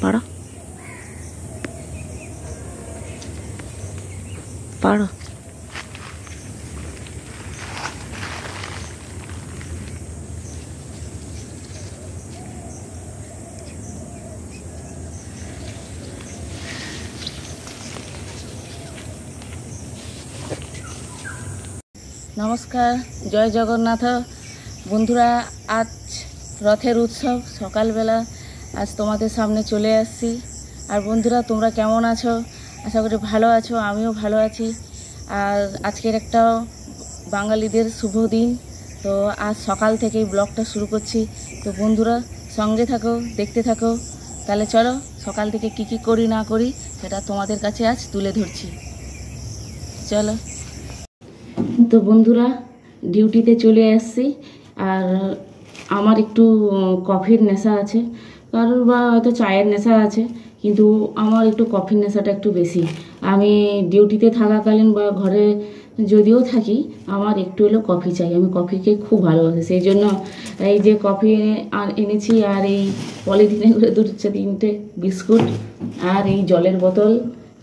পারো পারো। নমস্কার, জয় জগন্নাথ বন্ধুরা। আজ রথের উৎসব, সকালবেলা আজ তোমাদের সামনে চলে আসছি। আর বন্ধুরা, তোমরা কেমন আছো? আশা করি ভালো আছো, আমিও ভালো আছি। আর আজকের একটা বাঙালিদের শুভ দিন, তো আজ সকাল থেকেই ব্লগটা শুরু করছি। তো বন্ধুরা সঙ্গে থাকো, দেখতে থাকো। তাহলে চলো সকাল থেকে কি কি করি না করি সেটা তোমাদের কাছে আজ তুলে ধরছি। চলো। তো বন্ধুরা, ডিউটিতে চলে আসছি। আর আমার একটু কফির নেশা আছে, কারোর বা হয়তো চায়ের নেশা আছে, কিন্তু আমার একটু কফির নেশাটা একটু বেশি। আমি ডিউটিতে থাকাকালীন বা ঘরে যদিও থাকি, আমার একটু হলেও কফি চাই। আমি কফিকে খুব ভালোবাসি, সেই জন্য এই যে কফি এনেছি। আর এই পলিথিনে করে 2-3টে বিস্কুট, আর এই জলের বোতল,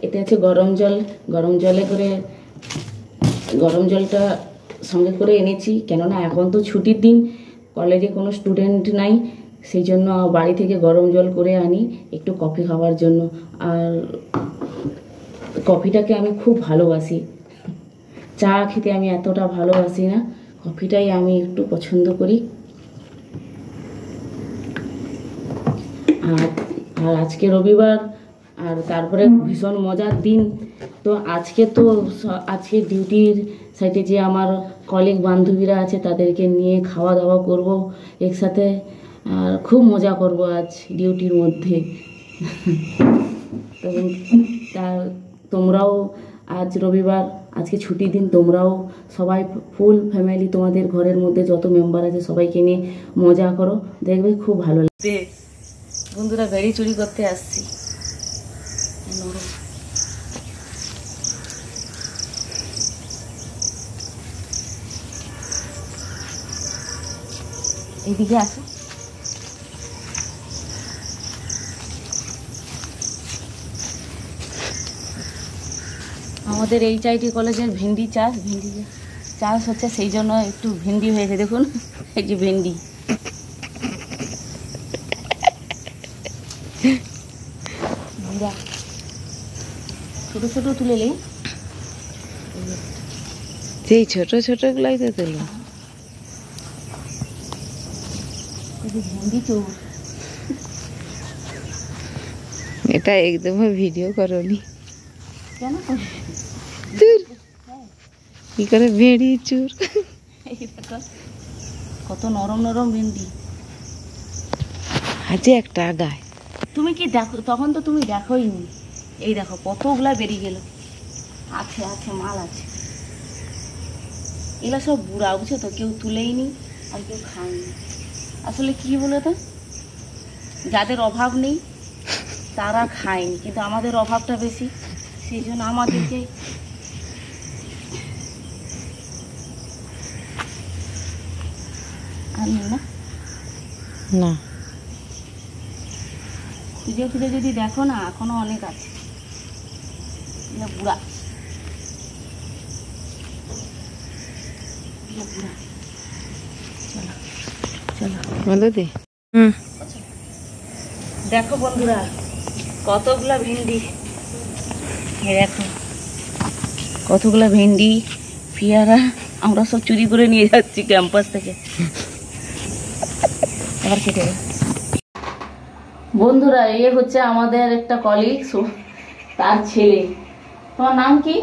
এতে আছে গরম জল। গরম জলটা সঙ্গে করে এনেছি, কেননা এখন তো ছুটির দিন, কলেজে কোনো স্টুডেন্ট নাই, সেই জন্য বাড়ি থেকে গরম জল করে আনি একটু কফি খাওয়ার জন্য। আর কফিটাকে আমি খুব ভালোবাসি, চা খেতে আমি এতটা ভালোবাসি না, কফিটাই আমি একটু পছন্দ করি। আর আজকে রবিবার, আর তারপরে ভীষণ মজার দিন। তো আজকে ডিউটির সাইডে যে আমার কলিগ বান্ধবীরা আছে তাদেরকে নিয়ে খাওয়া দাওয়া করব একসাথে, আর খুব মজা করব আজ ডিউটির মধ্যে। তো তোমরাও, আজ রবিবার, আজকে ছুটির দিন, তোমরাও সবাই ফুল ফ্যামিলি, তোমাদের ঘরের মধ্যে যত মেম্বার আছে সবাইকে নিয়ে মজা করো, দেখবে খুব ভালো লাগবে। বন্ধুরা, গাড়ি চুরি করতে আসছি। এদিকে আসো। আমাদের HIT কলেজের ভেন্ডি চাষ হচ্ছে, সেই জন্য একটু ভেন্ডি হয়েছে। দেখুন, এই যে ভেন্ডি, ছোট ছোট তুলে নেই, সেই ছোট ছোট গুলাই তো তুলো। ভেন্ডি চোর, এটা একদম ভিডিও করনি কেন? কি করে ভেড়ি চুর? কত নরম নরম ভেন্ডি আছে একটা গায়ে। তুমি কি দেখো? তখন তো তুমি দেখোই নি। এই দেখো কতগুলা বেরিয়ে গেল। আছে মাল আছে। এগুলা সব বুড়া, বুঝছো তো, কেউ তুলেই নি আর কেউ খায়নি। আসলে কি বলো তো, যাদের অভাব নেই তারা খায়নি, কিন্তু আমাদের অভাবটা বেশি, সেই জন্য আমাদেরকে আনি না। খুঁজে খুঁজে যদি দেখো না, এখনো অনেক আছে। বুড়া দেখো বন্ধুরা, কতগুলা ভেন্ডি, দেখো কতগুলা ভেন্ডি, পেয়ারা আমরা সব চুরি করে নিয়ে যাচ্ছি ক্যাম্পাস থেকে। আবার কেটে বন্ধুরা, এ হচ্ছে আমাদের একটা কলিগ, তার ছেলে। তোমার নাম কি?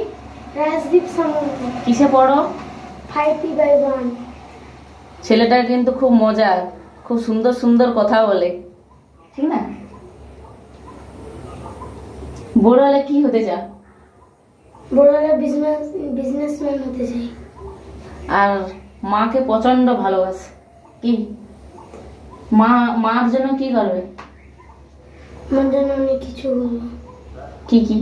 রাজদীপ সামন্ত। কিসে পড়ো? 5P/1। ছেলেটা কিন্তু খুব মজার, খুব সুন্দর সুন্দর কথা বলে, ঠিক না? বড় হলে কি হতে চাও? বড় হলে বিজনেসম্যান হতে চাই। আর মাকে প্রচন্ড ভালোবাসে। কি মার জন্য কি করবে? মার জন্য অনেক কিছু করবো। কি কি?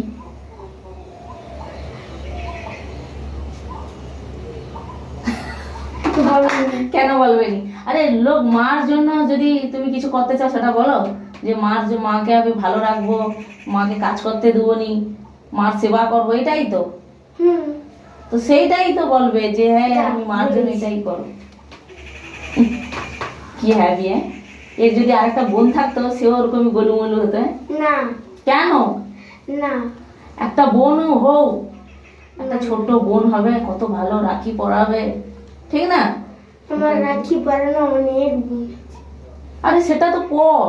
কেন বলবেনি? আরে লোক, মার জন্য যদি তুমি কিছু করতে চাও সেটা বলো, যে মাকে আমি ভালো রাখবো, মাকে কাজ করতে দেবো নি, মার সেবা করবো, এটাই তো। তো সেইটাই তো বলবে যে হ্যাঁ আমি মার জন্য এটাই করো। কি হ্যাবি হ্যাঁ, এর যদি আরেকটা বোন থাকতো সেও ওরকমই গোলুমলু হতো। না কেন? না, একটা বোন হোক, একটা ছোট বোন হবে, কত ভালো রাখি পরাবে, ঠিক না? আমার রাখি পরানো অনেক বোন। আরে সেটা তো পর,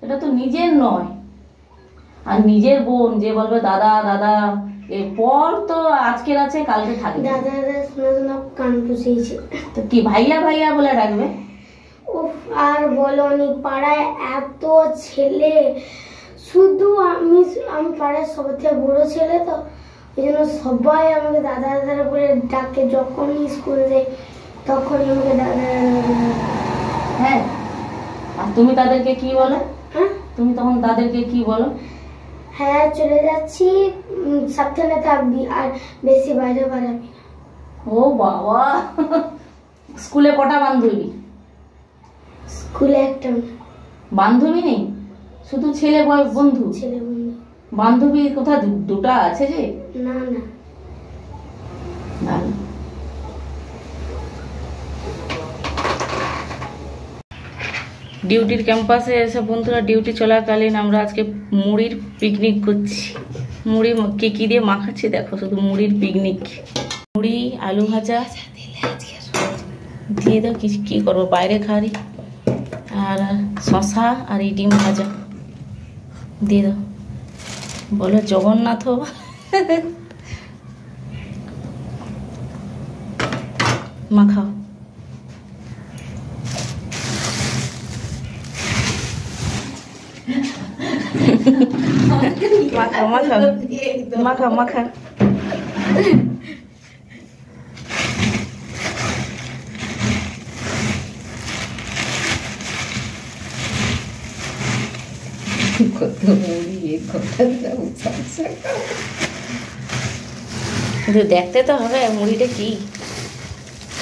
এটা তো নিজের নয়। আর নিজের বোন যে বলবে দাদা দাদা, এরপর তো আজকের আছে কালকে থাকবে। দাদা দাদা শোনা শোনা কান পুষিয়েছে। তো কি ভাইয়া ভাইয়া বলে ডাকবে? উফ, আর বলনি, পাড়ায় এত ছেলে, শুধু আমি পাড়ায় সবথেকে বড় ছেলে, তো ওই জন্য সবাই আমাকে দাদা দাদা বলে ডাকে। যখনই স্কুল যাই তখনই আমাকে দাদা দাদা। হ্যাঁ, আর তুমি তাদেরকে কি বলো? হ্যাঁ, তুমি তখন তাদেরকে কি বলো? হ্যাঁ চলে যাচ্ছি, সাবধানে থাকবি, আর বেশি বাইরে বাড়াবি। ও বাবা, স্কুলে কটা বান্ধবী? স্কুলে একটা বান্ধবী নেই, শুধু ছেলে বন্ধু? ছেলে বন্ধু। বান্ধবী কোথা দুটা আছে যে? না না, ভালো। ডিউটির ক্যাম্পাসে এসে বন্ধুরা, ডিউটি চলাকালীন আমরা আজকে মুড়ির পিকনিক করছি। মুড়ি কি কি দিয়ে মাখাচ্ছি দেখো, শুধু মুড়ির পিকনিক। মুড়ি, আলু ভাজা দিয়ে দাও, কি করবো বাইরে খাওয়ারি, আর শশা আর এই ডিম ভাজা দিয়ে দাও। বলো জগন্নাথ মাখাও। মাখাও মাখাও মাখাও মাখাও। কিন্তু দেখতে তো হবে মুড়িটা কি।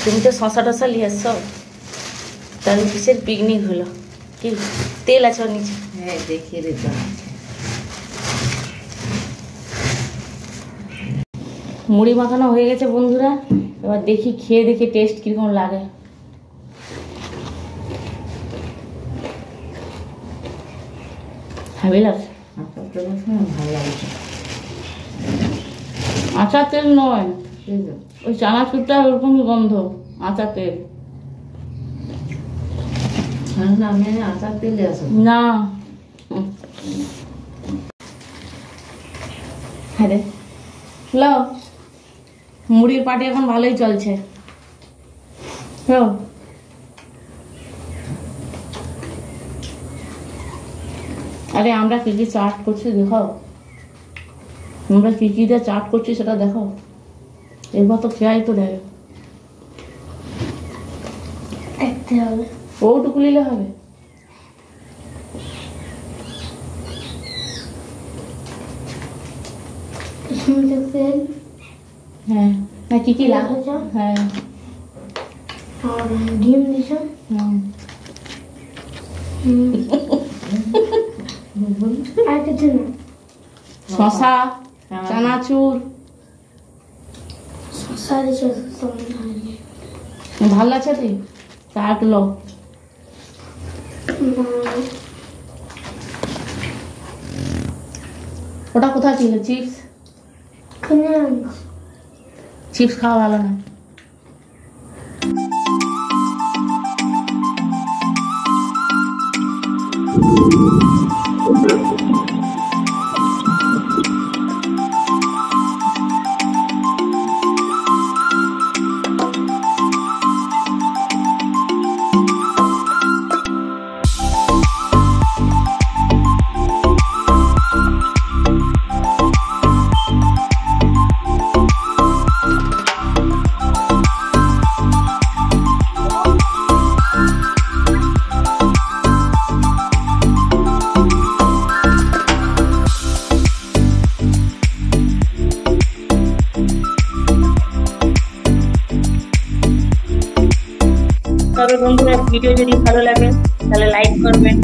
তুমি তো শশা টশা নিয়ে এসছো, তাহলে কিসের পিকনিক হলো? কি তেল আছে ওর নিচে? হ্যাঁ দেখিয়ে দিতে। মুড়ি মাখানো হয়ে গেছে বন্ধুরা, এবার দেখি খেয়ে দেখি টেস্ট কিরকম লাগে। হ্যাঁ লাগছে, ভালো লাগছে। আচার তেল নয়, ওই চানাচুরটা ওরকমই গন্ধ, আচার তেল আমি আচার তেলে আসো না। হ্যাঁ রে, হ্যালো, মুড়ির পার্টি এখন ভালোই চলছে। হ্যালো, আরে আমরা কি কি চাট করছি দেখো, আমরা কি কি দিয়ে চাট করছি সেটা দেখো। এবার তো খেয়াই তো দেয়, দেখতে হবে। ওটুকু নিলে হবে। তেল হ্যাঁ, না কি কি লাগে? হ্যাঁ, আর ডিম দিছ। আর কিছু না, শশা, চানাচুর, শসা দিছ। ভাল লাগছে তুই চাট লো। ওটা কোথায় ছিল? চিপস? চিপস খাওয়া ভালো না। তবে বন্ধুরা, ভিডিও যদি ভালো লাগে তাহলে লাইক করবেন,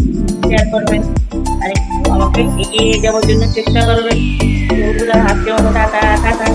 শেয়ার করবেন আর একটু আমাকে এগিয়ে যাওয়ার জন্য চেষ্টা করবেন। বন্ধুরা আজকে মতো টাটা টাটা।